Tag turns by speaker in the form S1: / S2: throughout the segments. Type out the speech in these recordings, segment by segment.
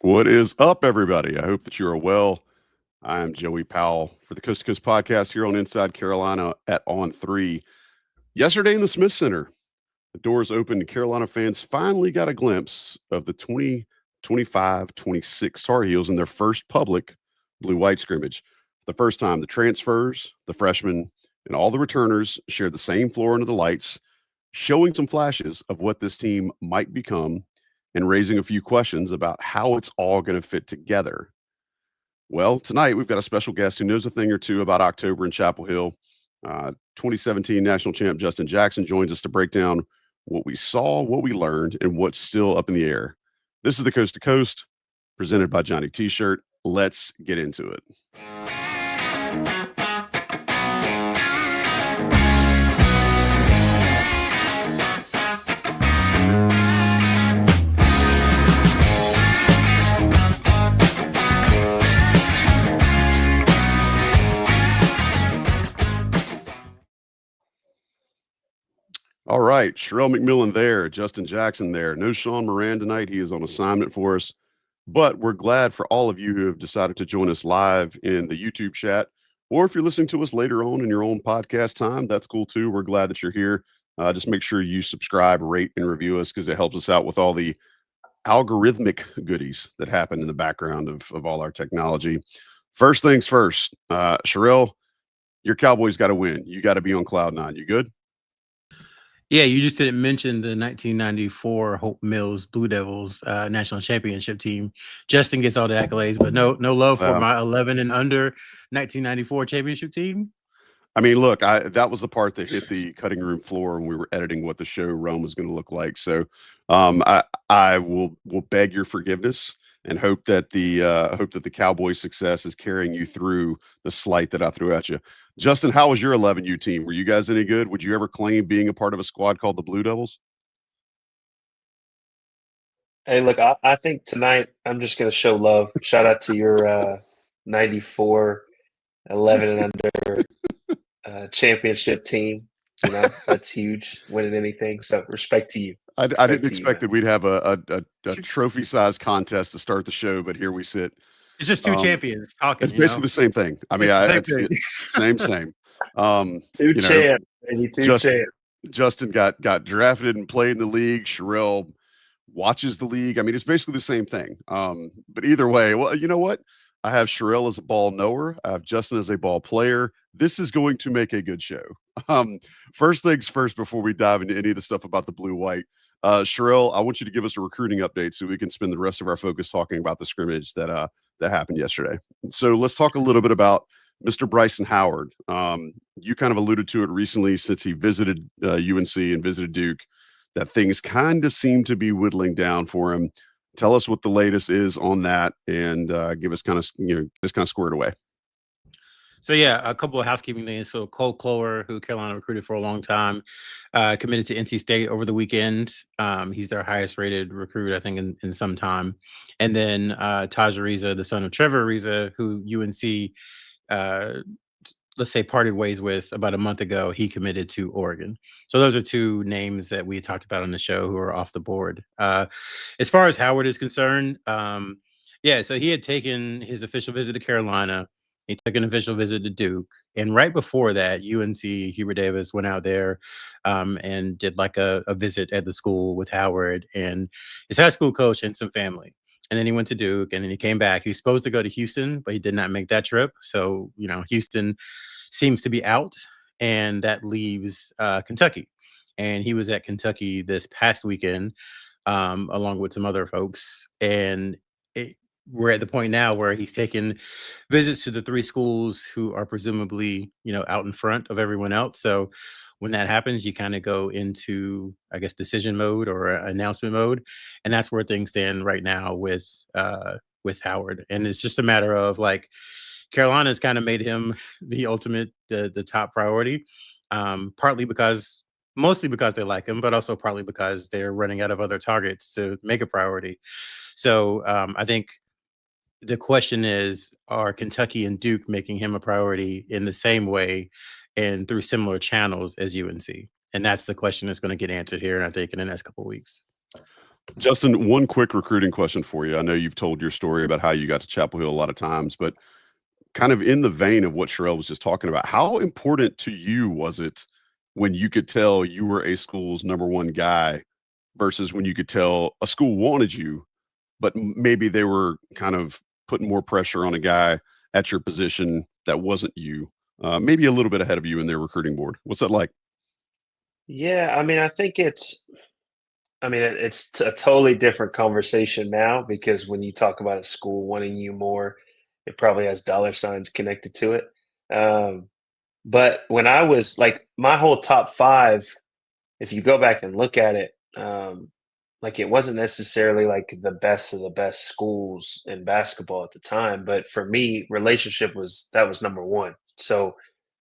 S1: What is up, everybody? I hope that you are well. I am Joey Powell for the Coast to Coast podcast here on Inside Carolina at On 3. Yesterday in the Smith Center, the doors opened and Carolina fans finally got a glimpse of the 2025-26 Tar Heels in their first public blue-white scrimmage. For the first time, the transfers, the freshmen, and all the returners shared the same floor under the lights, showing some flashes of what this team might become and raising a few questions about how it's all going to fit together. Well, tonight we've got a special guest who knows a thing or two about October in Chapel Hill. 2017 national champ Justin Jackson joins us to break down what we saw, what we learned, and what's still up in the air. This is the Coast to Coast, presented by Johnny T-Shirt. Let's get into it. All right, Sherrell McMillan there, Justin Jackson there. No Sean Moran tonight. He is on assignment for us. But we're glad for all of you who have decided to join us live in the YouTube chat. Or if you're listening to us later on in your own podcast time, that's cool too. We're glad that you're here. Just make sure you subscribe, rate, and review us because it helps us out with all the algorithmic goodies that happen in the background of all our technology. First things first, Sherrell, your Cowboys got to win. You got to be on cloud nine. You good?
S2: Yeah, you just didn't mention the 1994 Hope Mills Blue Devils national championship team. Justin gets all the accolades, but no love for my 11 and under 1994 championship team.
S1: I mean, look, that was the part that hit the cutting room floor when we were editing what the show Rome was going to look like. So I will beg your forgiveness and hope that the Cowboys' success is carrying you through the slight that I threw at you. Justin, how was your 11U team? Were you guys any good? Would you ever claim being a part of a squad called the Blue Devils?
S3: Hey, look, I think tonight I'm just going to show love. Shout out to your 94 11 and under championship team. You know, that's huge, winning anything. So respect to you.
S1: I didn't expect that we'd have a trophy-sized contest to start the show, but here we sit.
S2: It's just two champions talking.
S1: It's basically the same thing. I mean, same.
S3: Two champs, baby. Two champs.
S1: Justin got drafted and played in the league. Sherrell watches the league. I mean, it's basically the same thing. But either way, well, you know what? I have Sherrell as a ball knower. I have Justin as a ball player. This is going to make a good show. First things first, before we dive into any of the stuff about the blue-white, Sherrell, I want you to give us a recruiting update so we can spend the rest of our focus talking about the scrimmage that happened yesterday. So let's talk a little bit about Mr. Bryson Howard. You kind of alluded to it recently since he visited UNC and visited Duke, that things kind of seem to be whittling down for him. Tell us what the latest is on that, and give us kind of squared away.
S2: So yeah, a couple of housekeeping things. So Cole Clower, who Carolina recruited for a long time, committed to NC State over the weekend. He's their highest rated recruit, I think, in some time. And then Taj Ariza, the son of Trevor Ariza, who UNC, let's say, parted ways with about a month ago, he committed to Oregon. So those are two names that we talked about on the show who are off the board. As far as Howard is concerned, so he had taken his official visit to Carolina. He took an official visit to Duke. And right before that, UNC, Hubert Davis went out there and did like a visit at the school with Howard and his high school coach and some family. And then he went to Duke, and then he came back. He was supposed to go to Houston, but he did not make that trip. So, Houston seems to be out, and that leaves Kentucky. And he was at Kentucky this past weekend along with some other folks. And we're at the point now where he's taken visits to the three schools who are presumably, out in front of everyone else. So when that happens, you kind of go into, I guess, decision mode or announcement mode. And that's where things stand right now with Howard. And it's just a matter of like, Carolina's kind of made him the ultimate, the top priority, mostly because they like him, but also partly because they're running out of other targets to make a priority. So I think the question is, are Kentucky and Duke making him a priority in the same way and through similar channels as UNC? And that's the question that's going to get answered here, I think, in the next couple of weeks.
S1: Justin, one quick recruiting question for you. I know you've told your story about how you got to Chapel Hill a lot of times, but kind of in the vein of what Sherrell was just talking about, how important to you was it when you could tell you were a school's number one guy versus when you could tell a school wanted you, but maybe they were kind of putting more pressure on a guy at your position that wasn't you, maybe a little bit ahead of you in their recruiting board? What's that like?
S3: Yeah, I mean, I think it's a totally different conversation now because when you talk about a school wanting you more, it probably has dollar signs connected to it. Um, but when I was like my whole top five, if you go back and look at it, like it wasn't necessarily like the best of the best schools in basketball at the time. But for me, relationship was number one. So,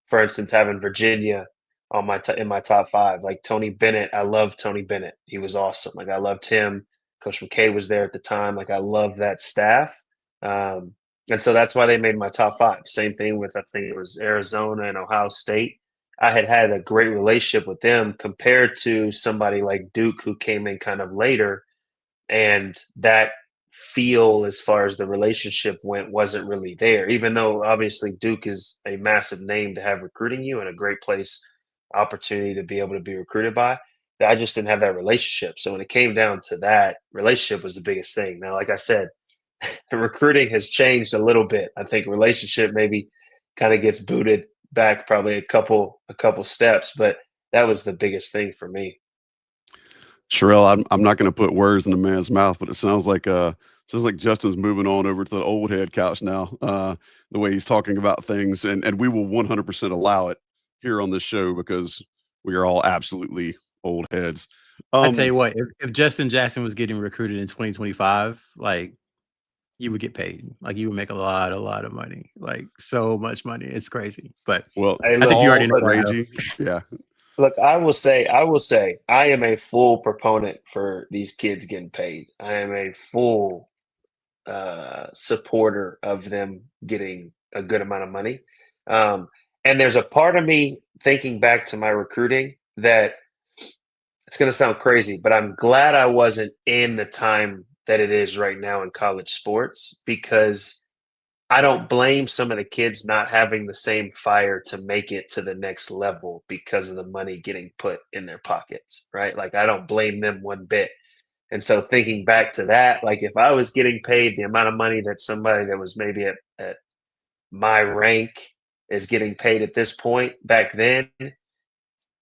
S3: for instance, having Virginia on in my top five, like Tony Bennett, I love Tony Bennett. He was awesome. Like I loved him. Coach McKay was there at the time. Like I love that staff. Um, and so that's why they made my top five. Same thing with I think it was Arizona and Ohio State. I had a great relationship with them compared to somebody like Duke who came in kind of later, and that feel as far as the relationship went wasn't really there. Even though obviously Duke is a massive name to have recruiting you and a great place opportunity to be able to be recruited by, I just didn't have that relationship. So when it came down to that, relationship was the biggest thing. Now, like I said, the recruiting has changed a little bit. I think relationship maybe kind of gets booted back probably a couple steps, but that was the biggest thing for me.
S1: Sherrell, I'm not going to put words in the man's mouth, but it sounds like Justin's moving on over to the old head couch now. The way he's talking about things, and we will 100% allow it here on this show because we are all absolutely old heads.
S2: I tell you what, if Justin Jackson was getting recruited in 2025, like you would get paid. Like you would make a lot of money, like so much money. It's crazy. But
S1: Well,
S3: Hey,
S2: I think you
S3: look,
S2: already know
S3: look,
S2: why.
S1: Rangy, yeah.
S3: look, I will say, I am a full proponent for these kids getting paid. I am a full supporter of them getting a good amount of money. Um, and there's a part of me thinking back to my recruiting that it's going to sound crazy, but I'm glad I wasn't in the time that it is right now in college sports because I don't blame some of the kids not having the same fire to make it to the next level because of the money getting put in their pockets, right? Like I don't blame them one bit. And so thinking back to that, like if I was getting paid the amount of money that somebody that was maybe at my rank is getting paid at this point back then,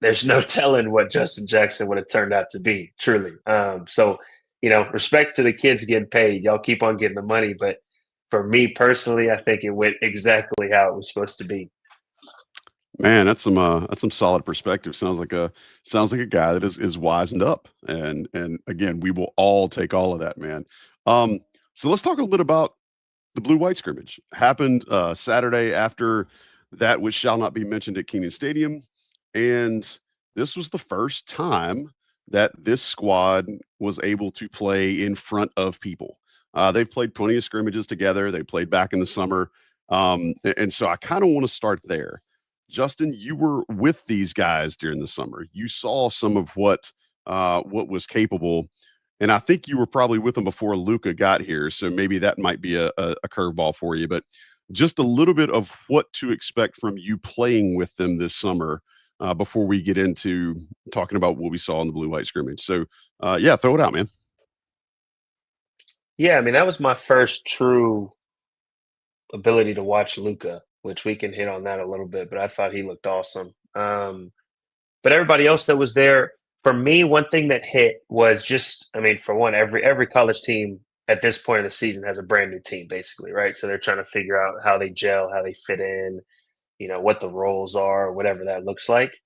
S3: there's no telling what Justin Jackson would have turned out to be, truly. So, respect to the kids getting paid. Y'all keep on getting the money. But for me personally, I think it went exactly how it was supposed to be.
S1: Man, that's some solid perspective. Sounds like a guy that is wisened up, and again, we will all take all of that, man. Um, so let's talk a little bit about the blue white scrimmage. Happened Saturday after that which shall not be mentioned at Kenan Stadium, and this was the first time that this squad was able to play in front of people. They've played plenty of scrimmages together. They played back in the summer, and so I kind of want to start there. Justin, you were with these guys during the summer. You saw some of what was capable, and I think you were probably with them before Luca got here. So maybe that might be a curveball for you. But just a little bit of what to expect from you playing with them this summer before we get into talking about what we saw in the blue white scrimmage. So yeah, throw it out, man.
S3: Yeah, I mean, that was my first true ability to watch Luca, which we can hit on that a little bit, but I thought he looked awesome. But everybody else that was there, for me, one thing that hit was just, I mean, for one, every college team at this point of the season has a brand new team, basically, right? So they're trying to figure out how they gel, how they fit in, what the roles are, whatever that looks like.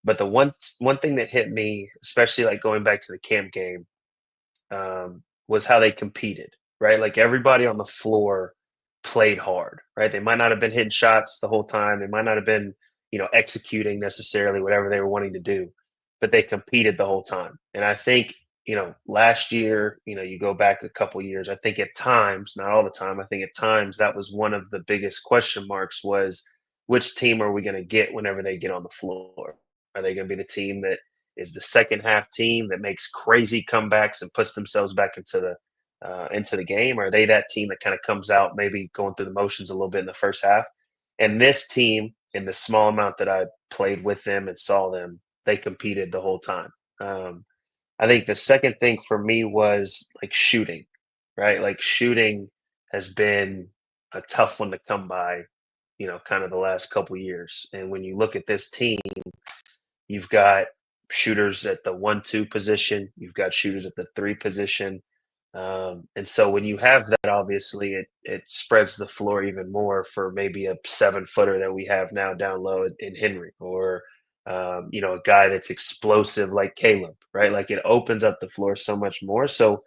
S3: But the one thing that hit me, especially like going back to the camp game, was how they competed, right? Like everybody on the floor played hard, right? They might not have been hitting shots the whole time. They might not have been, executing necessarily whatever they were wanting to do, but they competed the whole time. And I think, last year, you go back a couple years, I think at times, not all the time, I think at times that was one of the biggest question marks was which team are we going to get whenever they get on the floor? Are they going to be the team that is the second half team that makes crazy comebacks and puts themselves back into the game? Or are they that team that kind of comes out maybe going through the motions a little bit in the first half? And this team, in the small amount that I played with them and saw them, they competed the whole time. I think the second thing for me was like shooting, right? Like shooting has been a tough one to come by, kind of the last couple years. And when you look at this team, you've got shooters at the 1-2 position, you've got shooters at the 3 position. And so when you have that, obviously it spreads the floor even more for maybe a 7-footer that we have now down low in Henry, or a guy that's explosive like Caleb, right? Like it opens up the floor so much more. So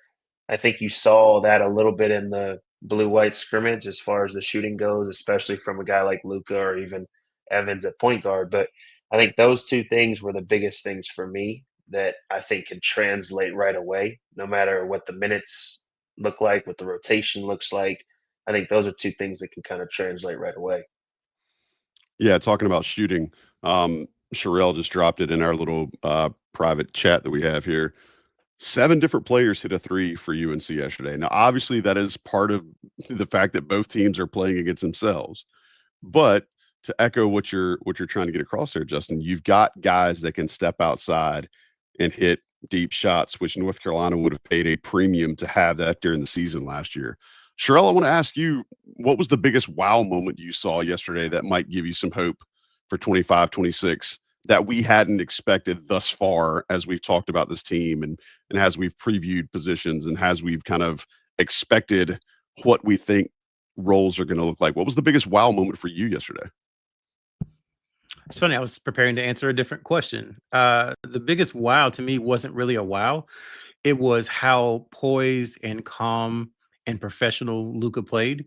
S3: I think you saw that a little bit in the blue-white scrimmage as far as the shooting goes, especially from a guy like Luka or even Evans at point guard. But I think those 2 things were the biggest things for me that I think can translate right away, no matter what the minutes look like, what the rotation looks like. I think those are 2 things that can kind of translate right away.
S1: Yeah, talking about shooting, Sherrell just dropped it in our little private chat that we have here. 7 different players hit a 3 for UNC yesterday. Now, obviously, that is part of the fact that both teams are playing against themselves. But to echo what you're trying to get across there, Justin, you've got guys that can step outside and hit deep shots, which North Carolina would have paid a premium to have that during the season last year. Sherrell, I want to ask you, what was the biggest wow moment you saw yesterday that might give you some hope for 25-26 that we hadn't expected thus far as we've talked about this team and as we've previewed positions and as we've kind of expected what we think roles are going to look like? What was the biggest wow moment for you yesterday?
S2: It's funny. I was preparing to answer a different question. The biggest wow to me wasn't really a wow. It was how poised and calm and professional Luka played.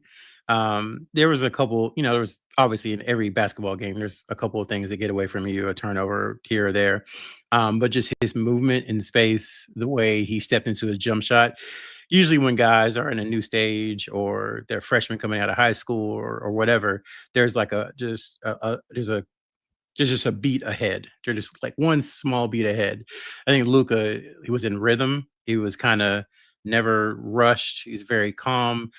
S2: There was a couple, there was obviously in every basketball game, there's a couple of things that get away from you, a turnover here or there. But just his movement in space, the way he stepped into his jump shot. Usually when guys are in a new stage or they're freshmen coming out of high school or whatever, there's like there's just a beat ahead. They're just like one small beat ahead. I think Luka, he was in rhythm. He was kind of never rushed. He's very calm.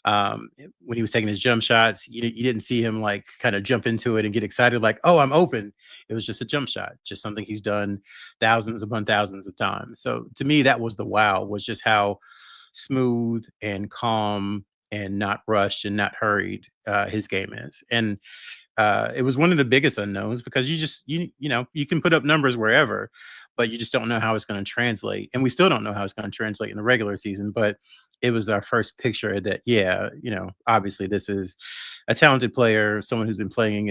S2: When he was taking his jump shots, you didn't see him like kind of jump into it and get excited like, oh, I'm open. It was just a jump shot, just something he's done thousands upon thousands of times. So to me, that was the wow, was just how smooth and calm and not rushed and not hurried his game is. And it was one of the biggest unknowns because you can put up numbers wherever, but you just don't know how it's going to translate. And we still don't know how it's going to translate in the regular season, but it was our first picture that, obviously this is a talented player, someone who's been playing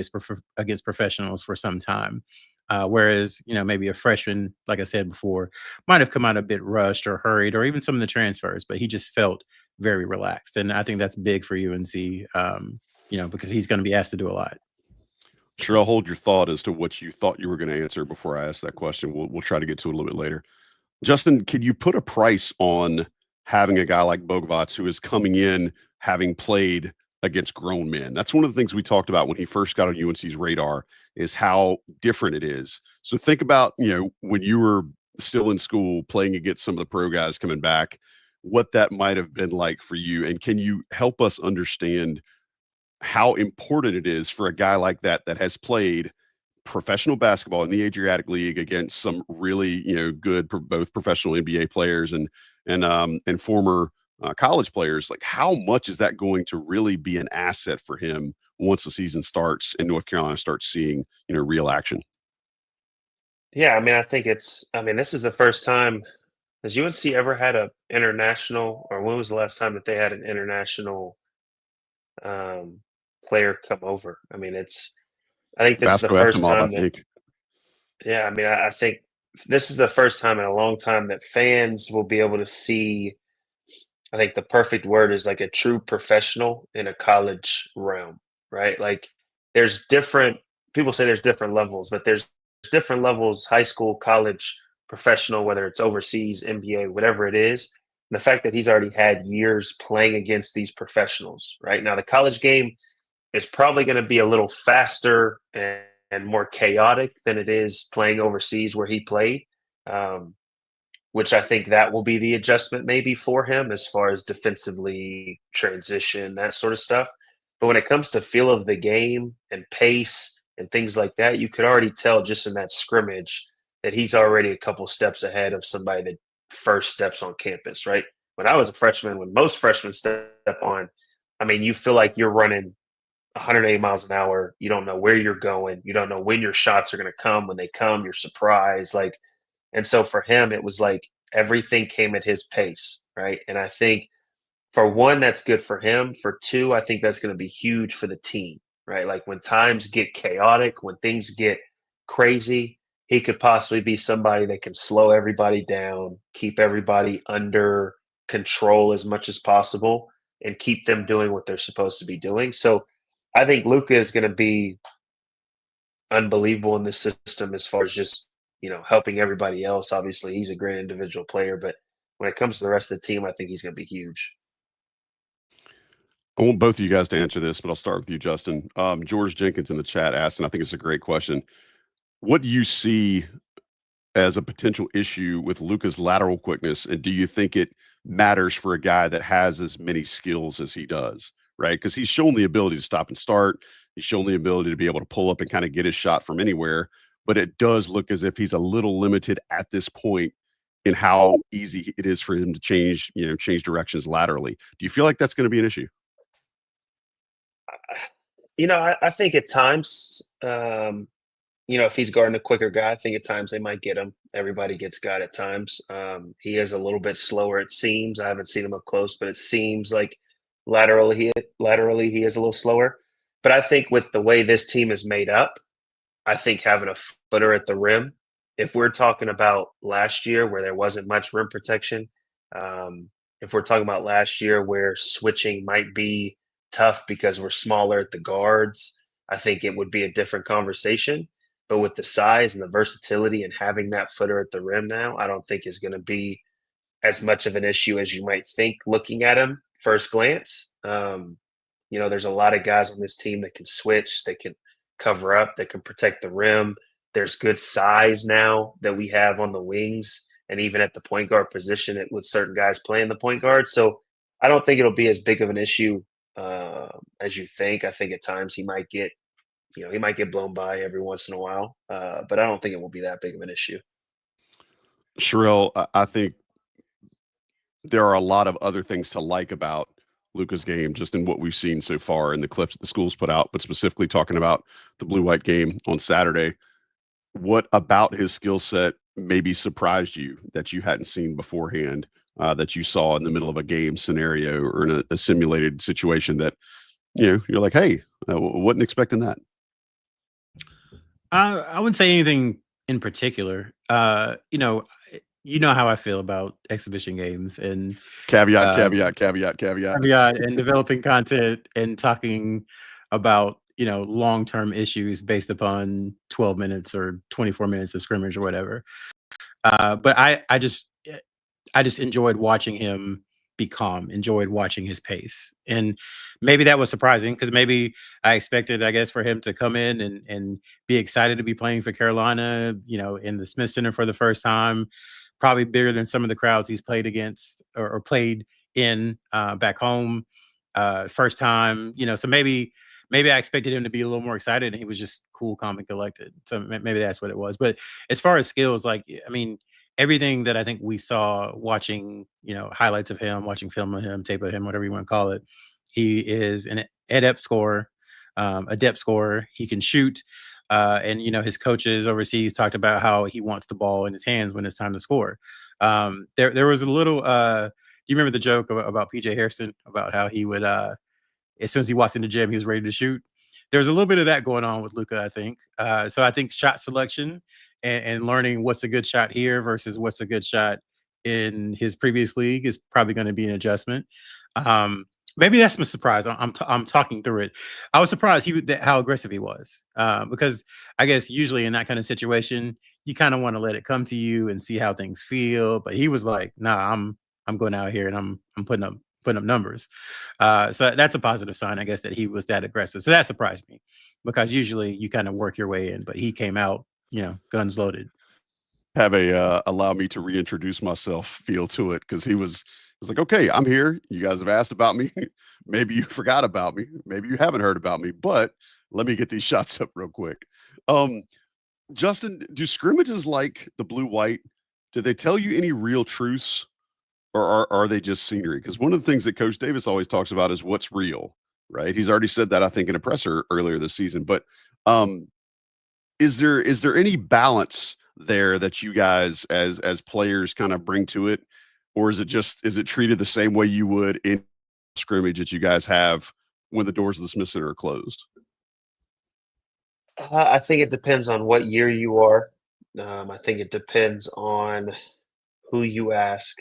S2: against professionals for some time. Whereas, maybe a freshman, like I said before, might have come out a bit rushed or hurried, or even some of the transfers, but he just felt very relaxed. And I think that's big for UNC, because he's going to be asked to do a lot.
S1: Sure, I'll hold your thought as to what you thought you were going to answer before I ask that question. We'll try to get to it a little bit later. Justin, can you put a price on having a guy like Bogavać who is coming in having played against grown men? That's one of the things we talked about when he first got on UNC's radar, is how different it is. So think about, when you were still in school playing against some of the pro guys coming back, what that might have been like for you. And can you help us understand how important it is for a guy like that has played professional basketball in the Adriatic League against some really, good both professional NBA players and former college players? Like, how much is that going to really be an asset for him once the season starts and North Carolina starts seeing, real action?
S3: Yeah, I think this is the first time. Has UNC ever had a international, or when was the last time that they had an international player come over? I think this is the
S1: Vasco
S3: first
S1: Eftimov, I
S3: time that.
S1: think.
S3: Yeah, I think this is the first time in a long time that fans will be able to see. I think the perfect word is like a true professional in a college realm, right? Like there's different people say there's different levels, but there's different levels: high school, college, professional, whether it's overseas, NBA, whatever it is. And the fact that he's already had years playing against these professionals, right? Now the college game is probably going to be a little faster and more chaotic than it is playing overseas where he played. which I think that will be the adjustment maybe for him as far as defensively transition, that sort of stuff. But when it comes to feel of the game and pace and things like that, you could already tell just in that scrimmage that he's already a couple steps ahead of somebody that first steps on campus, right? When I was a freshman, when most freshmen step on, I mean, you feel like you're running 180 miles an hour. You don't know where you're going. You don't know when your shots are going to come. When they come, you're surprised. Like, and so for him, it was like everything came at his pace, right? And I think for one, that's good for him. For two, I think that's going to be huge for the team, right? Like when times get chaotic, when things get crazy, he could possibly be somebody that can slow everybody down, keep everybody under control as much as possible, and keep them doing what they're supposed to be doing. So I think Luka is going to be unbelievable in this system as far as just, helping everybody else. Obviously, he's a great individual player, but when it comes to the rest of the team, I think he's going to be huge.
S1: I want both of you guys to answer this, but I'll start with you, Justin. George Jenkins in the chat asked, and I think it's a great question. What do you see as a potential issue with Luka's lateral quickness, and do you think it matters for a guy that has as many skills as he does, right? Because he's shown the ability to stop and start. He's shown the ability to be able to pull up and kind of get his shot from anywhere, but it does look as if he's a little limited at this point in how easy it is for him to change directions laterally. Do you feel like that's going to be an issue?
S3: I think at times, if he's guarding a quicker guy, I think at times they might get him. Everybody gets got at times. He is a little bit slower, it seems. I haven't seen him up close, but it seems like laterally he is a little slower. But I think with the way this team is made up, I think having a footer at the rim, if we're talking about last year where there wasn't much rim protection, if we're talking about last year where switching might be tough because we're smaller at the guards, I think it would be a different conversation. But with the size and the versatility and having that footer at the rim now, I don't think is going to be as much of an issue as you might think looking at him first glance. There's a lot of guys on this team that can switch, they can cover up, that can protect the rim. There's good size now that we have on the wings and even at the point guard position with certain guys playing the point guard. So I don't think it'll be as big of an issue as you think. I think at times he might get blown by every once in a while, but I don't think it will be that big of an issue.
S1: Sherrell, I think there are a lot of other things to like about Luka's game, just in what we've seen so far in the clips that the schools put out, but specifically talking about the blue-white game on Saturday. What about his skill set maybe surprised you that you hadn't seen beforehand, that you saw in the middle of a game scenario or in a simulated situation that, you're like, hey, I wasn't expecting that?
S2: I wouldn't say anything in particular. You know how I feel about exhibition games and
S1: Caveat
S2: and developing content and talking about, long-term issues based upon 12 minutes or 24 minutes of scrimmage or whatever. But I just enjoyed watching him be calm, enjoyed watching his pace. And maybe that was surprising because maybe I expected, I guess, for him to come in and be excited to be playing for Carolina, in the Smith Center for the first time, probably bigger than some of the crowds he's played against or played in back home. First time, so maybe I expected him to be a little more excited and he was just cool, calm, and collected. So maybe that's what it was. But as far as skills, everything that I think we saw watching, highlights of him, watching film of him, tape of him, whatever you want to call it, he is an adept scorer. He can shoot. And his coaches overseas talked about how he wants the ball in his hands when it's time to score. There was a little, do you remember the joke about PJ Harrison about how he would, as soon as he walked in the gym, he was ready to shoot? There's a little bit of that going on with Luka, I think. So I think shot selection and learning what's a good shot here versus what's a good shot in his previous league is probably going to be an adjustment. Maybe that's my surprise. I'm talking through it. I was surprised how aggressive he was because I guess usually in that kind of situation, you kind of want to let it come to you and see how things feel. But he was like, "Nah, I'm going out here and I'm putting up numbers." So that's a positive sign, I guess, that he was that aggressive. So that surprised me because usually you kind of work your way in, but he came out, guns loaded.
S1: have a allow me to reintroduce myself feel to it, because he was like, okay, I'm here. You guys have asked about me. Maybe you forgot about me. Maybe you haven't heard about me, but let me get these shots up real quick. Um, Justin, do scrimmages like the blue white? Do they tell you any real truths, or are they just scenery? Because one of the things that Coach Davis always talks about is what's real, right? He's already said that, I think, in a presser earlier this season. But um, is there any balance there that you guys as players kind of bring to it, or is it treated the same way you would in scrimmage that you guys have when the doors of the Smith Center are closed?
S3: I think it depends on what year you are. I think it depends on who you ask.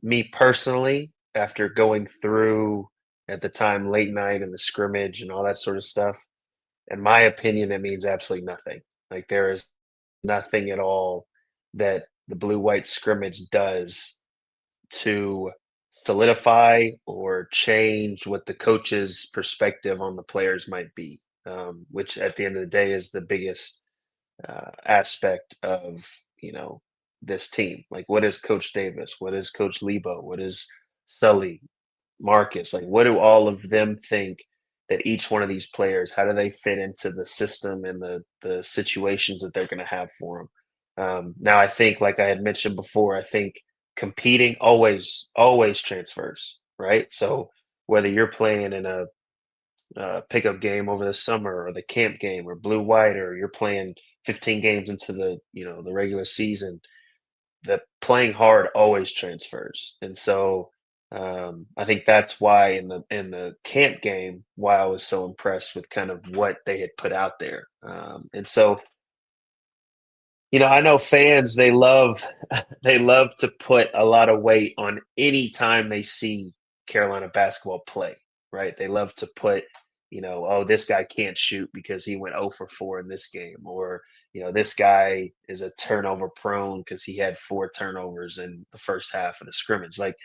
S3: Me personally, after going through at the time late night and the scrimmage and all that sort of stuff, in my opinion, that means absolutely nothing. Like there is nothing at all that the blue white scrimmage does to solidify or change what the coach's perspective on the players might be, which at the end of the day is the biggest aspect of this team. Like, what is Coach Davis? What is Coach Lebo? What is Sully, Marcus? Like, what do all of them think that each one of these players? How do they fit into the system and the situations that they're going to have for them? Now, I think, like I had mentioned before, I think competing always transfers, right? So whether you're playing in a pickup game over the summer or the camp game or blue white, or you're playing 15 games into the regular season, the playing hard always transfers. And so I think that's why in the camp game, why I was so impressed with kind of what they had put out there. And so I know fans, they love they love to put a lot of weight on any time they see Carolina basketball play, right? They love to put, oh, this guy can't shoot because he went 0 for 4 in this game, or this guy is a turnover prone because he had 4 turnovers in the first half of the scrimmage. Like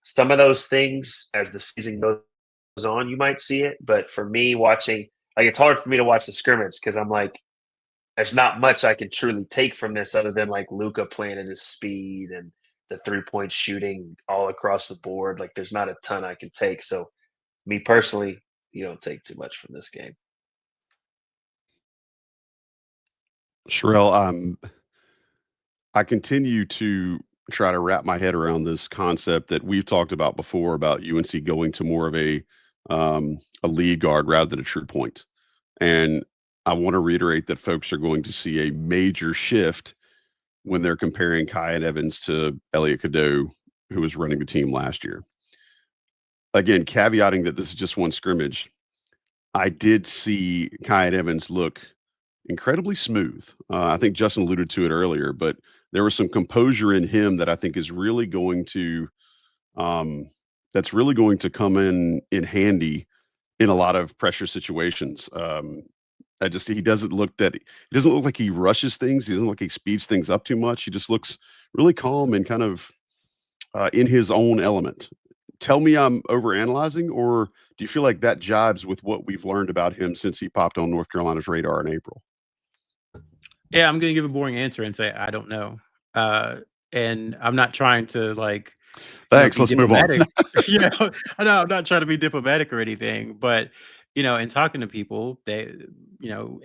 S3: some of those things, as the season goes on, you might see it, but for me watching, like it's hard for me to watch the scrimmage because I'm like, there's not much I can truly take from this other than like Luka playing at his speed and the 3-point shooting all across the board. Like there's not a ton I can take. So me personally, you don't take too much from this game.
S1: Sherrell, I continue to try to wrap my head around this concept that we've talked about before about UNC going to more of a lead guard rather than a true point. And I want to reiterate that folks are going to see a major shift when they're comparing Kyan Evans to Elliot Cadeau, who was running the team last year. Again, caveating that this is just one scrimmage, I did see Kyan Evans look incredibly smooth. I think Justin alluded to it earlier, but there was some composure in him that I think is really going to that's really going to come in handy in a lot of pressure situations. He doesn't look like he rushes things. He doesn't look like he speeds things up too much. He just looks really calm and kind of in his own element. Tell me I'm overanalyzing, or do you feel like that jives with what we've learned about him since he popped on North Carolina's radar in April?
S2: Yeah, I'm going to give a boring answer and say I don't know. And I'm not trying to
S1: Thanks.
S2: be
S1: Let's move on.
S2: diplomatic. I know I'm not trying to be diplomatic or anything, but in talking to people, they,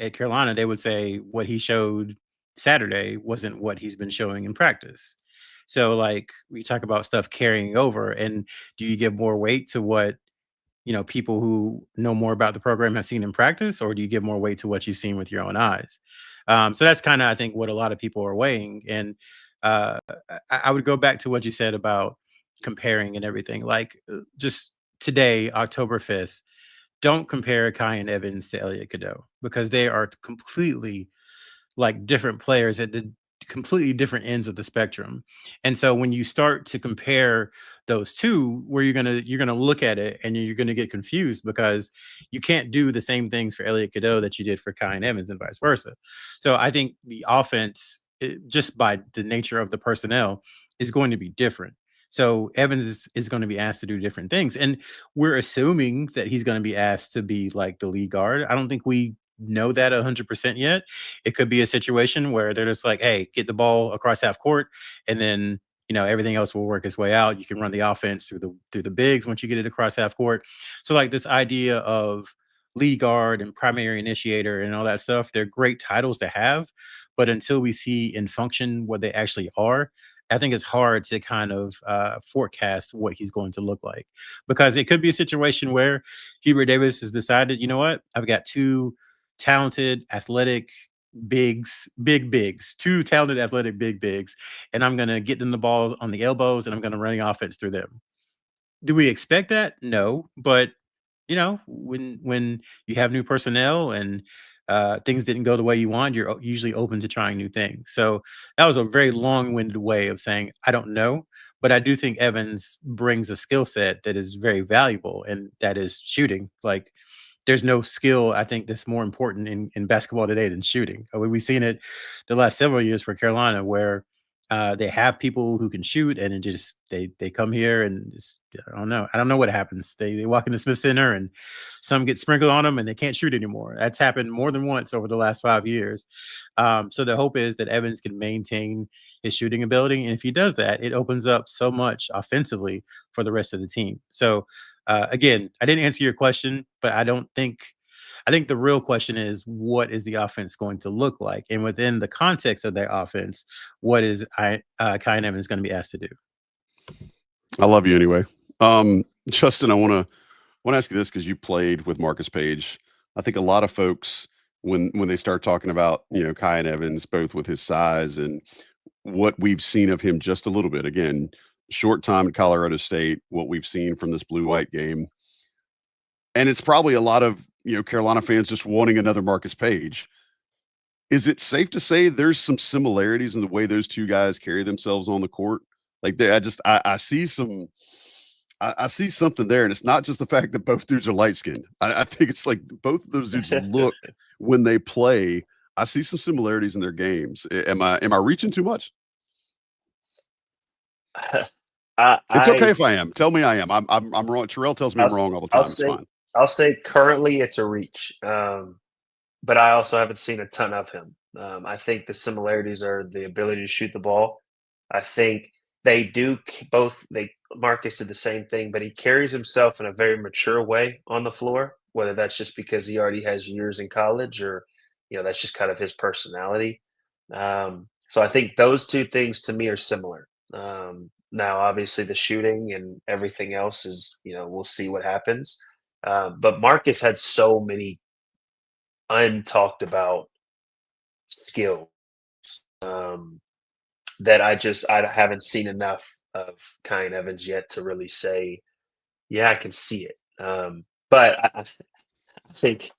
S2: at Carolina, they would say what he showed Saturday wasn't what he's been showing in practice. So we talk about stuff carrying over, and do you give more weight to what people who know more about the program have seen in practice, or do you give more weight to what you've seen with your own eyes? So that's kind of, I think, what a lot of people are weighing. And I would go back to what you said about comparing and everything. Just today, October 5th, don't compare Kyan Evans to Elliot Cadeau, because they are completely different players at the completely different ends of the spectrum. And so when you start to compare those two, where you're gonna look at it and you're gonna get confused, because you can't do the same things for Elliot Cadeau that you did for Kyan Evans and vice versa. So I think the offense, just by the nature of the personnel, is going to be different. So Evans is going to be asked to do different things, and we're assuming that he's going to be asked to be like the lead guard. I don't think we know that 100% yet. It could be a situation where they're just like, hey, get the ball across half court, and then everything else will work its way out. You can run the offense through the bigs once you get it across half court. So like this idea of lead guard and primary initiator and all that stuff, they're great titles to have, but until we see in function what they actually are, I think it's hard to kind of forecast what he's going to look like, because it could be a situation where Hubert Davis has decided, you know what, I've got two talented, athletic big bigs, two talented, athletic big bigs, and I'm going to get them the balls on the elbows and I'm going to run the offense through them. Do we expect that? No, but when you have new personnel and things didn't go the way you want, you're usually open to trying new things. So that was a very long-winded way of saying I don't know, but I do think Evans brings a skill set that is very valuable, and that is shooting. Like, there's no skill I think that's more important in basketball today than shooting. We've seen it the last several years for Carolina, where they have people who can shoot, and it just they come here and just, I don't know what happens. They walk into Smith Center and some get sprinkled on them and they can't shoot anymore. That's happened more than once over the last 5 years. So the hope is that Evans can maintain his shooting ability, and if he does that, it opens up so much offensively for the rest of the team. So again, I didn't answer your question, but I think the real question is, what is the offense going to look like? And within the context of that offense, what is Kyan Evans going to be asked to do?
S1: I love you anyway. Justin, I want to ask you this, because you played with Marcus Page. I think a lot of folks, when they start talking about, Kyan Evans, both with his size and what we've seen of him just a little bit, again, short time at Colorado State, what we've seen from this blue-white game. And it's probably a lot of, Carolina fans just wanting another Marcus Page. Is it safe to say there's some similarities in the way those two guys carry themselves on the court? Like, I see something there, and it's not just the fact that both dudes are light skinned. I think it's like both of those dudes look, when they play, I see some similarities in their games. Am I reaching too much? It's okay if I am. Tell me I am. I'm wrong. Sherrell tells me I'm wrong all the time. It's fine.
S3: I'll say currently it's a reach, but I also haven't seen a ton of him. I think the similarities are the ability to shoot the ball. I think they do Marcus did the same thing, but he carries himself in a very mature way on the floor, whether that's just because he already has years in college, or, that's just kind of his personality. So I think those two things to me are similar. Now, obviously, the shooting and everything else is, we'll see what happens. But Marcus had so many untalked about skills that I haven't seen enough of Kyan Evans yet to really say, yeah, I can see it. But I think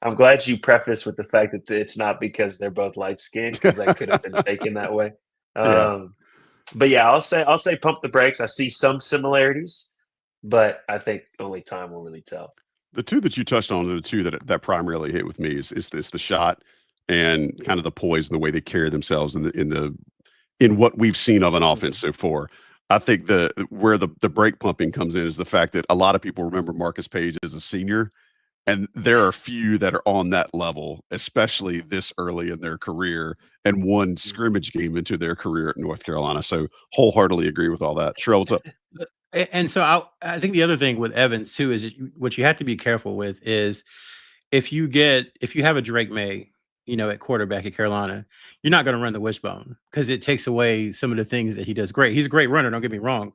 S3: I'm glad you prefaced with the fact that it's not because they're both light skinned, because that could have been taken that way.
S1: Yeah.
S3: But yeah, I'll say pump the brakes. I see some similarities, but I think only time will really tell.
S1: The two that you touched on are the two that primarily hit with me is the shot and kind of the poise and the way they carry themselves in what we've seen of an offense so far. I think where the brake pumping comes in is the fact that a lot of people remember Marcus Page as a senior, and there are few that are on that level, especially this early in their career and one scrimmage game into their career at North Carolina. So wholeheartedly agree with all that. Sherrell, what's up?
S2: And so I think the other thing with Evans too is what you have to be careful with is if you have a Drake May, at quarterback at Carolina, you're not going to run the wishbone, because it takes away some of the things that he does great. He's a great runner, don't get me wrong,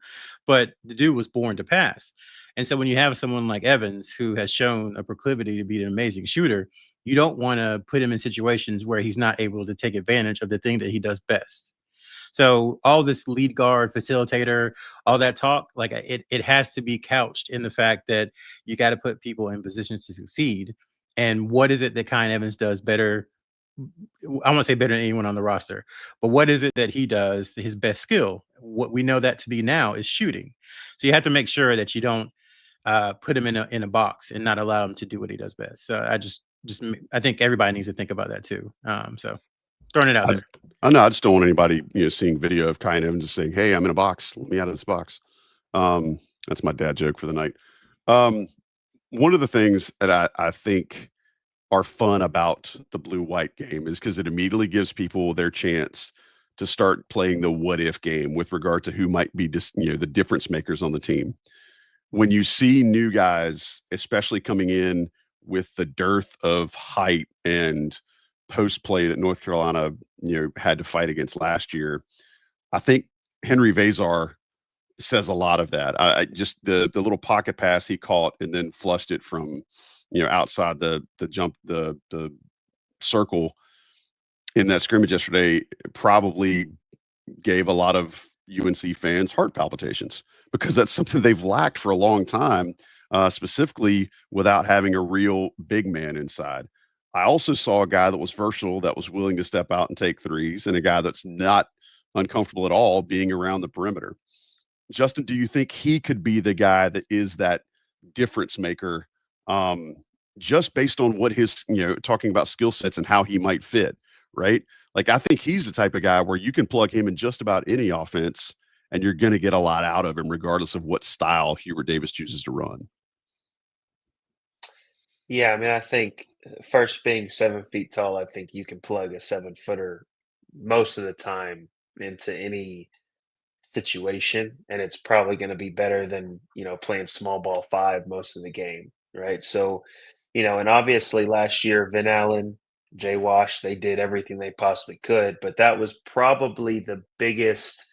S2: but the dude was born to pass. And so when you have someone like Evans, who has shown a proclivity to be an amazing shooter, you don't want to put him in situations where he's not able to take advantage of the thing that he does best. So all this lead guard, facilitator, all that talk, like it has to be couched in the fact that you got to put people in positions to succeed. And what is it that Kyan Evans does better? I won't say better than anyone on the roster, but what is it that he does, his best skill? What we know that to be now is shooting. So you have to make sure that you don't put him in a box and not allow him to do what he does best. So I think everybody needs to think about that too. So throwing it out there.
S1: I know. I just don't want anybody, seeing video of Kyan Evans and saying, "Hey, I'm in a box. Let me out of this box." That's my dad joke for the night. One of the things that I think are fun about the blue-white game is because it immediately gives people their chance to start playing the what-if game with regard to who might be the difference makers on the team. When you see new guys, especially coming in with the dearth of height and post play that North Carolina, had to fight against last year, I think Henry Veesaar says a lot of that. I just the little pocket pass he caught and then flushed it from, outside the circle in that scrimmage yesterday probably gave a lot of UNC fans heart palpitations because that's something they've lacked for a long time, specifically without having a real big man inside. I also saw a guy that was versatile, that was willing to step out and take threes, and a guy that's not uncomfortable at all being around the perimeter. Justin, do you think he could be the guy that is that difference maker, just based on what his, talking about skill sets and how he might fit, right? Like, I think he's the type of guy where you can plug him in just about any offense and you're going to get a lot out of him, regardless of what style Hubert Davis chooses to run.
S3: Yeah, I mean, I think first being 7 feet tall, I think you can plug a 7-footer most of the time into any situation, and it's probably going to be better than playing small ball 5 most of the game, right? So, and obviously last year Vin Allen, Jay Wash, they did everything they possibly could, but that was probably the biggest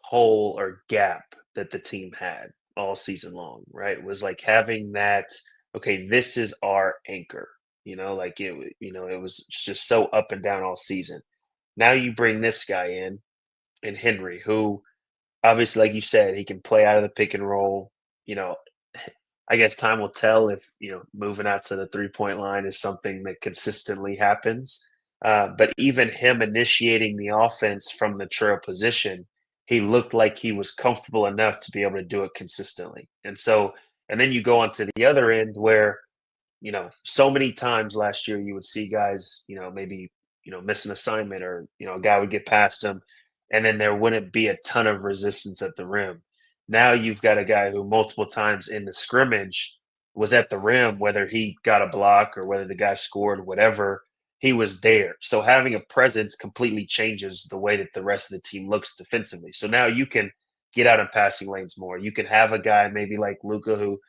S3: hole or gap that the team had all season long, right? It was like having that, okay, this is our anchor, like it was just so up and down all season. Now you bring this guy in Henry, who obviously, like you said, he can play out of the pick and roll. I guess time will tell if moving out to the 3-point line is something that consistently happens. But even him initiating the offense from the trail position, he looked like he was comfortable enough to be able to do it consistently. And then you go on to the other end where so many times last year you would see guys maybe miss an assignment, or a guy would get past him, and then there wouldn't be a ton of resistance at the rim. Now you've got a guy who multiple times in the scrimmage was at the rim, whether he got a block or whether the guy scored, whatever, he was there. So having a presence completely changes the way that the rest of the team looks defensively. So now you can get out in passing lanes more. You can have a guy maybe like Luka, who,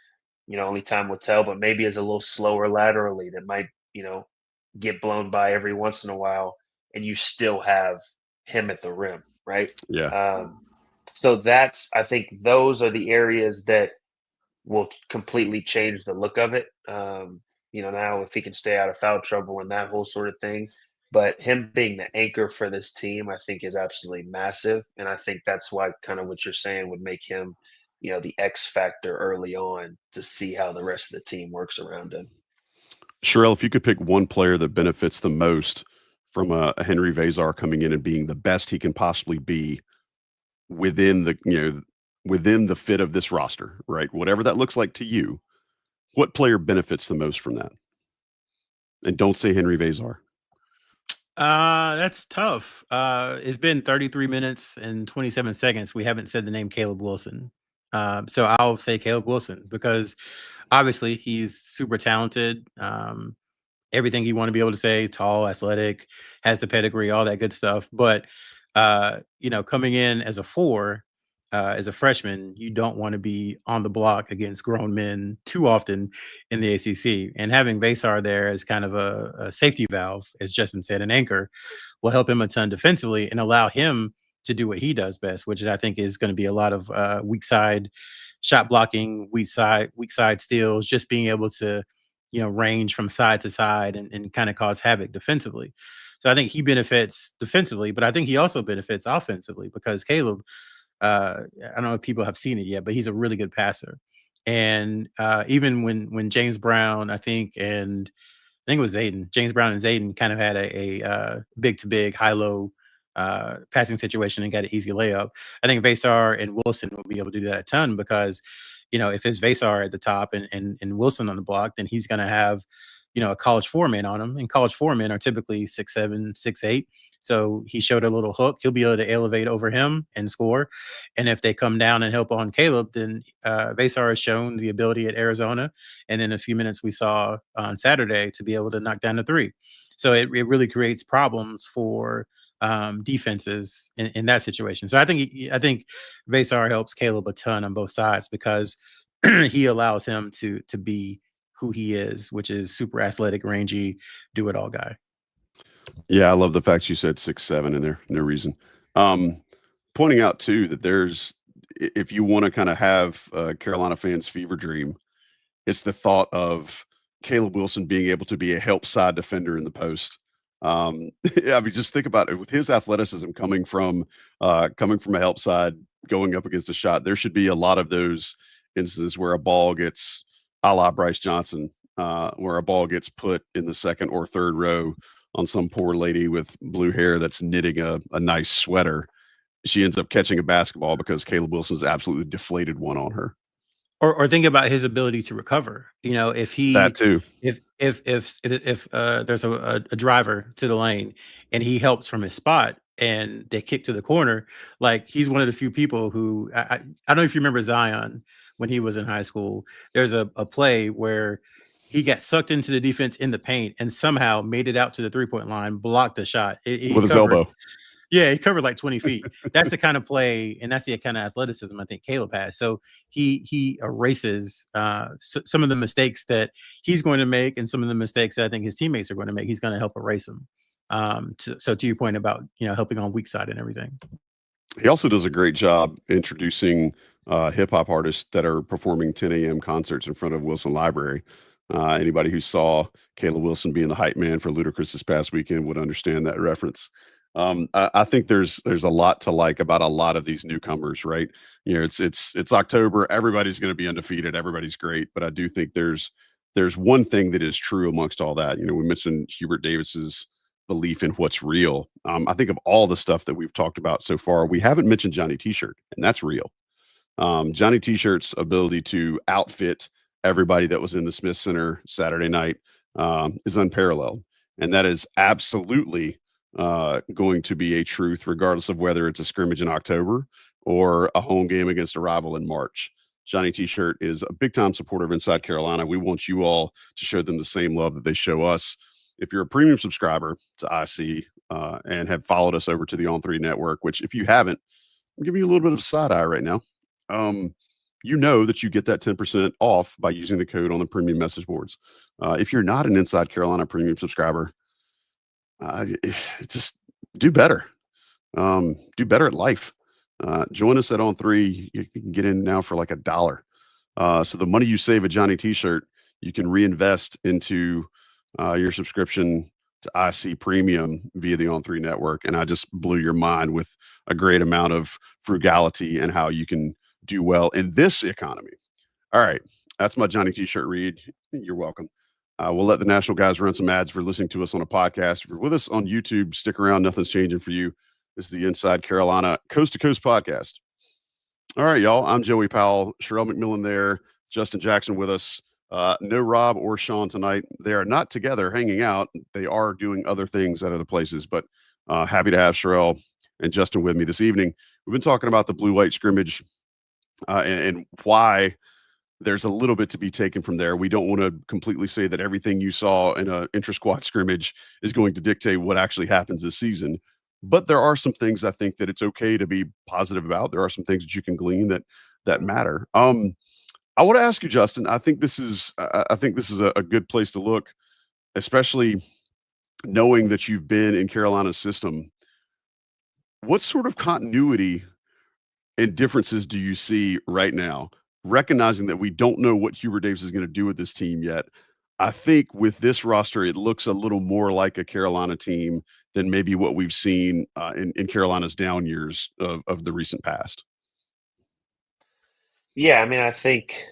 S3: only time will tell, but maybe is a little slower laterally, that might, get blown by every once in a while, and you still have him at the rim, right?
S1: Yeah.
S3: So I think those are the areas that will completely change the look of it. Now if he can stay out of foul trouble and that whole sort of thing, but him being the anchor for this team, I think is absolutely massive. And I think that's why kind of what you're saying would make him, the X factor early on to see how the rest of the team works around him.
S1: Sherrell, if you could pick one player that benefits the most from a Henry Veesaar coming in and being the best he can possibly be within the fit of this roster, right? Whatever that looks like to you, what player benefits the most from that? And don't say Henry Veesaar.
S2: That's tough. It's been 33 minutes and 27 seconds. We haven't said the name Caleb Wilson. So I'll say Caleb Wilson because obviously he's super talented. Everything you want to be able to say, tall, athletic, has the pedigree, all that good stuff. But, coming in as a 4, as a freshman, you don't want to be on the block against grown men too often in the ACC. And having Veesaar there as kind of a safety valve, as Justin said, an anchor, will help him a ton defensively and allow him to do what he does best, which I think is going to be a lot of weak side shot blocking, weak side steals, just being able to range from side to side and kind of cause havoc defensively. So I think he benefits defensively, but I think he also benefits offensively because Caleb, I don't know if people have seen it yet, but he's a really good passer. And even when James Brown, I think it was Zayden, James Brown and Zayden kind of had a big to big, high low passing situation and got an easy layup. I think Veesaar and Wilson will be able to do that a ton because if it's Veesaar at the top and Wilson on the block, then he's going to have a college four-man on him, and college four-men are typically 6'7", 6'8". So he showed a little hook. He'll be able to elevate over him and score. And if they come down and help on Caleb, then Veesaar has shown the ability at Arizona. And in a few minutes we saw on Saturday to be able to knock down the three. So it really creates problems for defenses in that situation. So I think Veesaar helps Caleb a ton on both sides because he allows him to be who he is, which is super athletic, rangy, do it all guy.
S1: Yeah, I love the fact you said 6'7" in there. No reason. Pointing out too that if you want to kind of have Carolina fans' fever dream, it's the thought of Caleb Wilson being able to be a help side defender in the post. I mean, just think about it with his athleticism coming from a help side, going up against a shot. There should be a lot of those instances where a ball gets a la Bryce Johnson, where a ball gets put in the second or third row on some poor lady with blue hair that's knitting a nice sweater. She ends up catching a basketball because Caleb Wilson's absolutely deflated one on her.
S2: Or think about his ability to recover. If he
S1: That too.
S2: if there's a driver to the lane and he helps from his spot and they kick to the corner, like he's one of the few people who I don't know if you remember Zion when he was in high school. There's a play where he got sucked into the defense in the paint and somehow made it out to the 3-point line, blocked the shot. He
S1: with his
S2: covered.
S1: elbow.
S2: Yeah, he covered like 20 feet. That's the kind of play, and that's the kind of athleticism I think Caleb has. So he erases some of the mistakes that he's going to make, and some of the mistakes that I think his teammates are going to make. He's going to help erase them. So to your point about helping on weak side and everything.
S1: He also does a great job introducing hip hop artists that are performing 10 a.m. concerts in front of Wilson Library. Anybody who saw Caleb Wilson being the hype man for Ludacris this past weekend would understand that reference. I think there's a lot to like about a lot of these newcomers, right? It's October. Everybody's going to be undefeated. Everybody's great. But I do think there's one thing that is true amongst all that. We mentioned Hubert Davis's belief in what's real. I think of all the stuff that we've talked about so far, we haven't mentioned Johnny T-Shirt, and that's real. Johnny T-Shirt's ability to outfit everybody that was in the Smith Center Saturday night is unparalleled. And that is absolutely going to be a truth, regardless of whether it's a scrimmage in October or a home game against a rival in March. Johnny T-Shirt is a big-time supporter of Inside Carolina. We want you all to show them the same love that they show us. If you're a premium subscriber to IC and have followed us over to the On3 network, which if you haven't, I'm giving you a little bit of side eye right now. You know that you get that 10% off by using the code on the premium message boards. If you're not an Inside Carolina premium subscriber, just do better. Do better at life. Join us at On3. You can get in now for like $1. So the money you save at Johnny T-Shirt, you can reinvest into your subscription to IC Premium via the On3 network. And I just blew your mind with a great amount of frugality and how you can do well in this economy. All right. That's my Johnny T-Shirt read. You're welcome. We'll let the national guys run some ads for listening to us on a podcast. If you're with us on YouTube, stick around. Nothing's changing for you. This is the Inside Carolina Coast to Coast podcast. All right, y'all. I'm Joey Powell, Sherrell McMillan there, Justin Jackson with us. No Rob or Sean tonight. They are not together hanging out. They are doing other things at other places, but happy to have Sherrell and Justin with me this evening. We've been talking about the blue-white scrimmage and why there's a little bit to be taken from there. We don't want to completely say that everything you saw in an intra-squad scrimmage is going to dictate what actually happens this season. But there are some things I think that it's okay to be positive about. There are some things that you can glean that matter. I want to ask you, Justin. I think this is a good place to look, especially knowing that you've been in Carolina's system. What sort of continuity and differences do you see right now? Recognizing that we don't know what Hubert Davis is going to do with this team yet, I think with this roster, it looks a little more like a Carolina team than maybe what we've seen in Carolina's down years of the recent past.
S3: Yeah, I mean, I think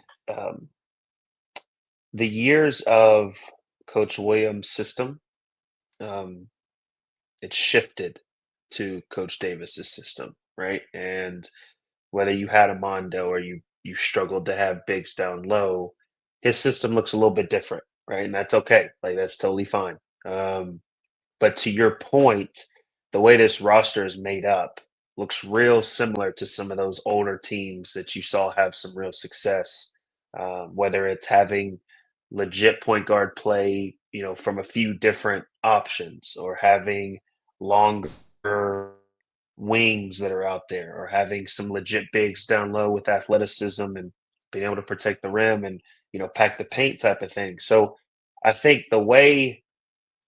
S3: the years of Coach Williams' system, it shifted to Coach Davis's system, right? And whether you had a Mondo or you struggled to have bigs down low, his system looks a little bit different, right? And that's okay. Like that's totally fine. But to your point, the way this roster is made up looks real similar to some of those older teams that you saw have some real success. Whether it's having legit point guard play, from a few different options, or having longer wings that are out there, or having some legit bigs down low with athleticism and being able to protect the rim and pack the paint type of thing. So I think the way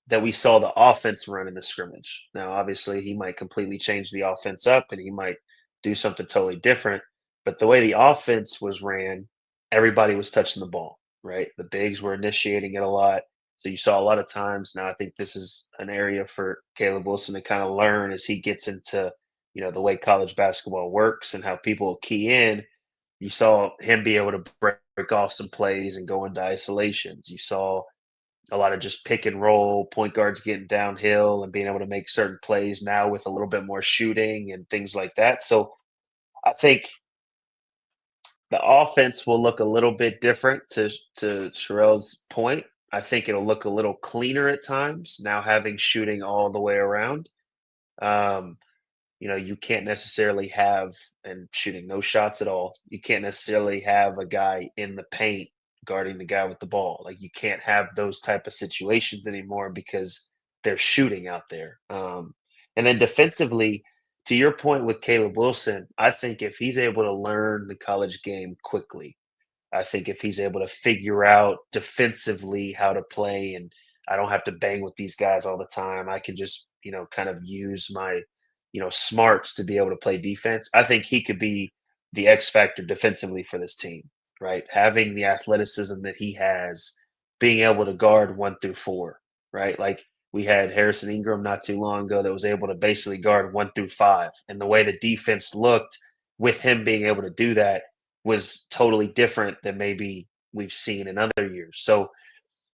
S3: that we saw the offense run in the scrimmage. Now, obviously, he might completely change the offense up and he might do something totally different. But the way the offense was ran, everybody was touching the ball, right? The bigs were initiating it a lot. So you saw a lot of times. Now, I think this is an area for Caleb Wilson to kind of learn as he gets into, the way college basketball works and how people key in. You saw him be able to break off some plays and go into isolations. You saw a lot of just pick and roll, point guards getting downhill and being able to make certain plays now with a little bit more shooting and things like that. So I think the offense will look a little bit different to Sherrell's point. I think it'll look a little cleaner at times now having shooting all the way around. Um, you can't necessarily have, and shooting no shots at all, you can't necessarily have a guy in the paint guarding the guy with the ball. Like you can't have those type of situations anymore because they're shooting out there. And then defensively, to your point with Caleb Wilson, I think if he's able to learn the college game quickly, I think if he's able to figure out defensively how to play, and I don't have to bang with these guys all the time, I can just, kind of use my, smarts to be able to play defense. I think he could be the X factor defensively for this team, right? Having the athleticism that he has, being able to guard 1 through 4, right? Like we had Harrison Ingram not too long ago that was able to basically guard 1 through 5. And the way the defense looked with him being able to do that was totally different than maybe we've seen in other years. So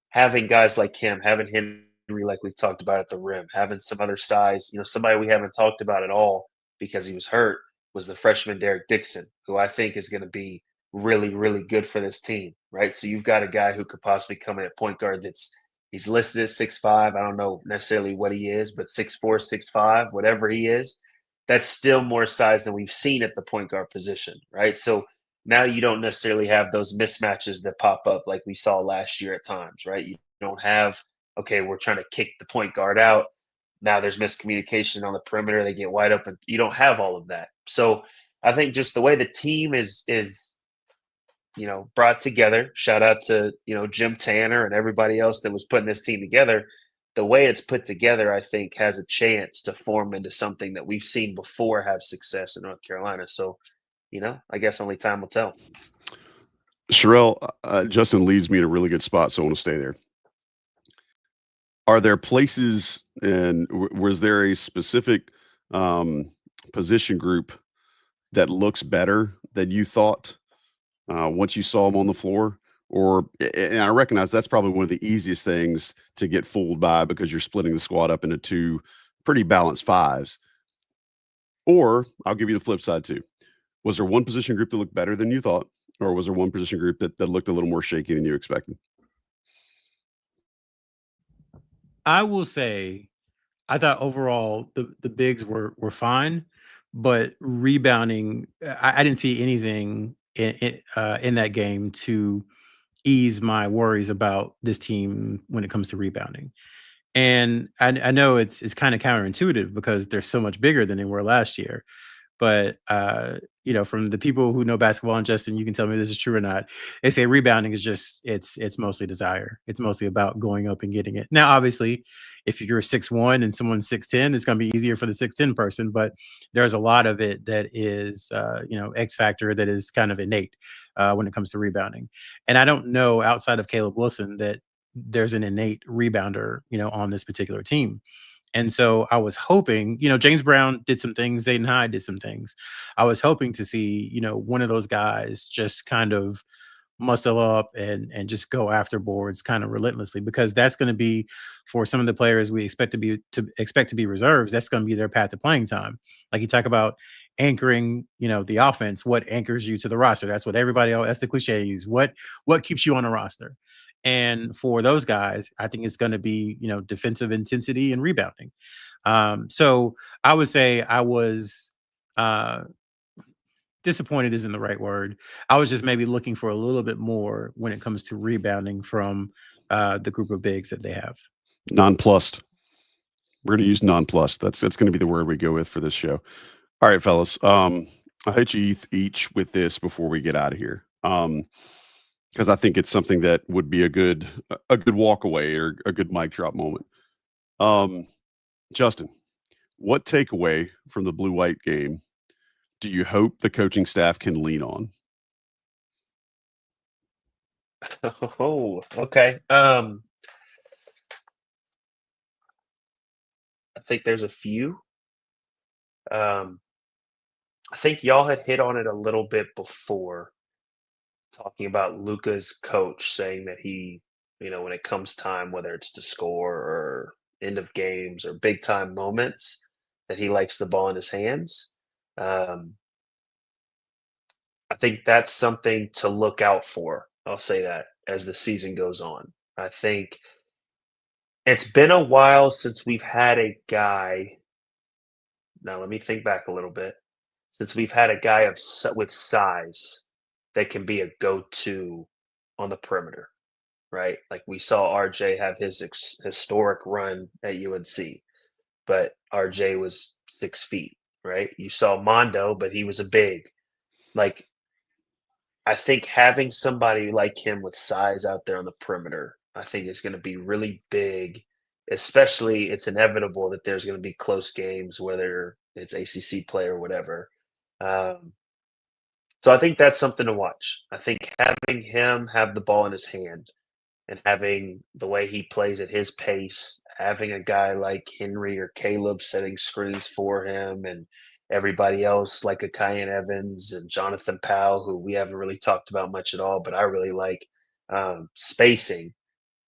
S3: having guys like him, having Henry, like we've talked about at the rim, having some other size, somebody we haven't talked about at all because he was hurt was the freshman Derek Dixon, who I think is going to be really, really good for this team, right? So you've got a guy who could possibly come in at point guard he's listed as 6'5". I don't know necessarily what he is, but 6'4", 6'5", whatever he is, that's still more size than we've seen at the point guard position, right? So now you don't necessarily have those mismatches that pop up like we saw last year at times, right? You don't have, okay, we're trying to kick the point guard out. Now there's miscommunication on the perimeter. They get wide open. You don't have all of that. So I think just the way the team is brought together, shout out to, Jim Tanner and everybody else that was putting this team together. The way it's put together, I think, has a chance to form into something that we've seen before have success in North Carolina. So, I guess only time will tell.
S1: Sherrell, Justin leads me in a really good spot, so I want to stay there. Are there places, and was there a specific position group that looks better than you thought once you saw them on the floor? And I recognize that's probably one of the easiest things to get fooled by because you're splitting the squad up into two pretty balanced fives. Or I'll give you the flip side too. Was there one position group that looked better than you thought? Or was there one position group that looked a little more shaky than you expected?
S2: I will say, I thought overall the bigs were fine, but rebounding, I didn't see anything in that game to ease my worries about this team when it comes to rebounding. And I know it's kind of counterintuitive because they're so much bigger than they were last year. But from the people who know basketball, and Justin, you can tell me this is true or not. They say rebounding is just it's mostly desire. It's mostly about going up and getting it. Now, obviously, if you're 6'1" and someone's 6'10", it's going to be easier for the 6'10" person. But there's a lot of it that is X factor that is kind of innate when it comes to rebounding. And I don't know outside of Caleb Wilson that there's an innate rebounder on this particular team. And so I was hoping, James Brown did some things, Zayden Hyde did some things. I was hoping to see, one of those guys just kind of muscle up and just go after boards kind of relentlessly, because that's going to be, for some of the players we expect to be reserves, that's going to be their path to playing time. Like you talk about anchoring, the offense, what anchors you to the roster? That's what everybody else, that's the cliche use. What keeps you on the roster? And for those guys, I think it's going to be, defensive intensity and rebounding. So I would say I was uh, disappointed isn't the right word. I was just maybe looking for a little bit more when it comes to rebounding from the group of bigs that they have.
S1: Nonplussed. We're going to use nonplussed. That's going to be the word we go with for this show. All right, fellas. I'll hit you each with this before we get out of here. Because I think it's something that would be a good walk away or a good mic drop moment. Justin, what takeaway from the blue-white game do you hope the coaching staff can lean on?
S3: Oh, okay. I think there's a few. I think y'all had hit on it a little bit before, talking about Luka's coach saying that he, when it comes time, whether it's to score or end of games or big time moments, that he likes the ball in his hands. I think that's something to look out for. I'll say that as the season goes on. I think it's been a while since we've had a guy. Now, let me think back a little bit. Since we've had a guy with size that can be a go-to on the perimeter, right? Like we saw RJ have his historic run at UNC, but RJ was 6 feet, right? You saw Mondo, but he was a big. Like, I think having somebody like him with size out there on the perimeter, I think is going to be really big. Especially, it's inevitable that there's going to be close games, whether it's ACC play or whatever. So I think that's something to watch. I think having him have the ball in his hand and having the way he plays at his pace, having a guy like Henry or Caleb setting screens for him, and everybody else like a Kyan Evans and Jonathan Powell, who we haven't really talked about much at all, but I really like spacing.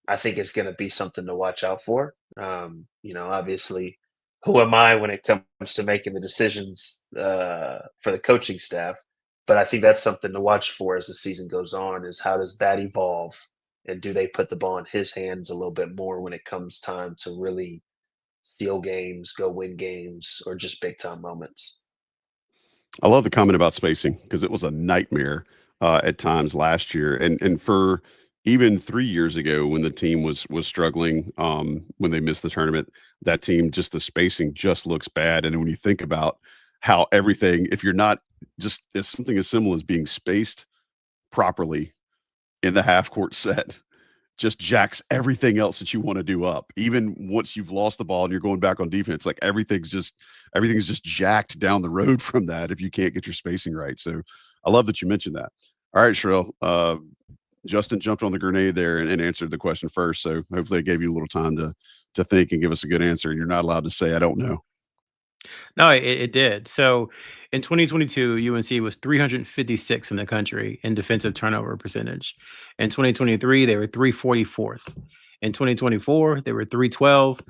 S3: I think it's going to be something to watch out for. Obviously, who am I when it comes to making the decisions for the coaching staff? But I think that's something to watch for as the season goes on, is how does that evolve? And do they put the ball in his hands a little bit more when it comes time to really seal games, go win games, or just big time moments?
S1: I love the comment about spacing because it was a nightmare at times last year, and for even 3 years ago when the team was struggling, when they missed the tournament, that team, just the spacing just looks bad. And when you think about how everything, if you're not just as something as simple as being spaced properly in the half court set, just jacks everything else that you want to do up. Even once you've lost the ball and you're going back on defense, like everything's just jacked down the road from that if you can't get your spacing right. So I love that you mentioned that. All right, Sherrell. Justin jumped on the grenade there and answered the question first. So hopefully it gave you a little time to think and give us a good answer. And you're not allowed to say, I don't know.
S2: No, it did. So in 2022, UNC was 356 in the country in defensive turnover percentage. In 2023, they were 344th. In 2024, they were 312.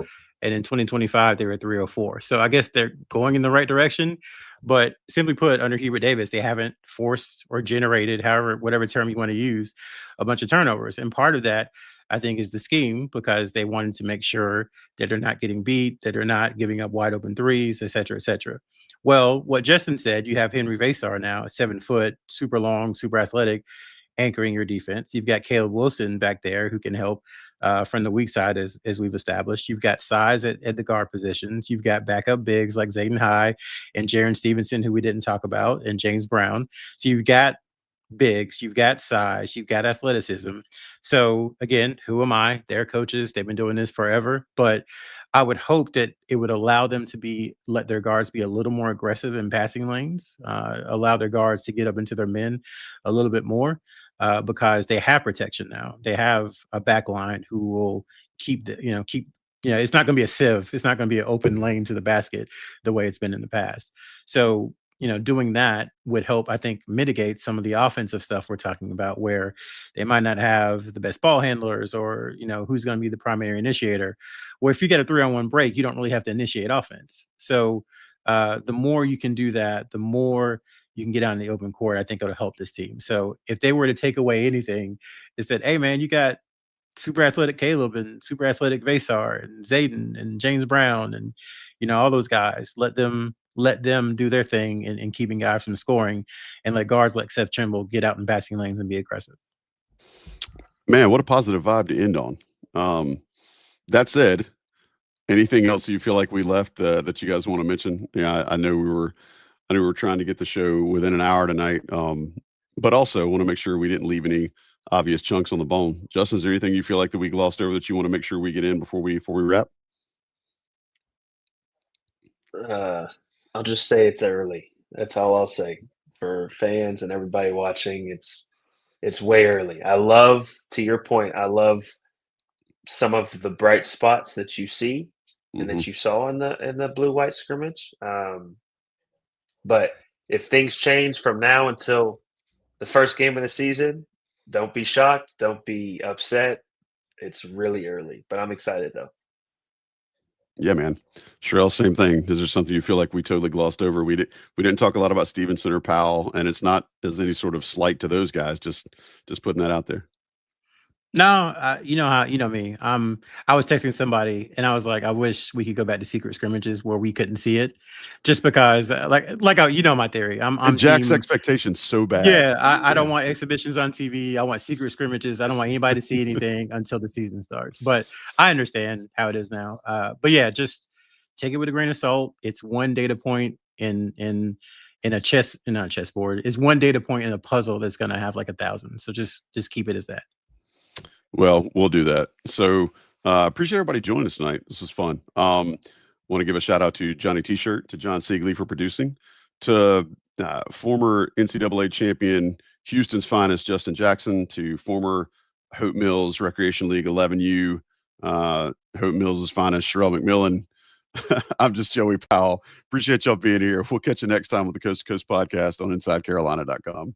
S2: And in 2025, they were 304. So I guess they're going in the right direction. But simply put, under Hubert Davis, they haven't forced or generated, whatever term you want to use, a bunch of turnovers. And part of that, I think, is the scheme, because they wanted to make sure that they're not getting beat, that they're not giving up wide open threes, et cetera, et cetera. Well, what Justin said, you have Henry Veesaar now at 7 foot, super long, super athletic, anchoring your defense. You've got Caleb Wilson back there who can help from the weak side, as we've established. You've got size at the guard positions. You've got backup bigs like Zayden High and Jaron Stevenson, who we didn't talk about, and James Brown. So you've got bigs, you've got size, you've got athleticism. So again, who am I? They're coaches. They've been doing this forever. But I would hope that it would allow them to let their guards be a little more aggressive in passing lanes, allow their guards to get up into their men a little bit more, because they have protection now. They have a back line who will keep it's not going to be a sieve. It's not going to be an open lane to the basket the way it's been in the past. So doing that would help, I think, mitigate some of the offensive stuff we're talking about, where they might not have the best ball handlers, or, who's going to be the primary initiator. Where if you get a 3-on-1 break, you don't really have to initiate offense. So the more you can do that, the more you can get out in the open court. I think it'll help this team. So if they were to take away anything, is that, hey, man, you got super athletic Caleb and super athletic Veesaar and Zayden and James Brown and, all those guys. Let them do their thing in keeping guys from scoring, and let guards like Seth Trimble get out in passing lanes and be aggressive.
S1: Man, what a positive vibe to end on. That said, anything else you feel like we left that you guys want to mention? Yeah, I know we were trying to get the show within an hour tonight, but also want to make sure we didn't leave any obvious chunks on the bone. Justin, is there anything you feel like that we glossed over that you want to make sure we get in before we wrap?
S3: I'll just say it's early. That's all I'll say for fans and everybody watching. It's way early. To your point, I love some of the bright spots that you see and that you saw in the blue-white scrimmage. But if things change from now until the first game of the season, don't be shocked. Don't be upset. It's really early, but I'm excited though.
S1: Yeah, man. Sherrell, same thing. Is there something you feel like we totally glossed over? We didn't talk a lot about Stevenson or Powell, and it's not as any sort of slight to those guys. Just putting that out there.
S2: No, you know me. I was texting somebody and I was like, I wish we could go back to secret scrimmages where we couldn't see it, just because, my theory. I'm
S1: Jack's
S2: team,
S1: expectations so bad.
S2: Yeah, I don't want exhibitions on TV. I want secret scrimmages. I don't want anybody to see anything until the season starts. But I understand how it is now. But yeah, just take it with a grain of salt. It's one data point in a chessboard. It's one data point in a puzzle that's going to have like 1,000. So just keep it as that.
S1: Well, we'll do that. So appreciate everybody joining us tonight. This was fun. Want to give a shout out to Johnny T-Shirt, to John Siegley for producing, to former NCAA champion, Houston's finest, Justin Jackson, to former Hope Mills Recreation League 11U, Hope Mills' finest, Sherrell McMillan. I'm just Joey Powell. Appreciate y'all being here. We'll catch you next time with the Coast to Coast podcast on InsideCarolina.com.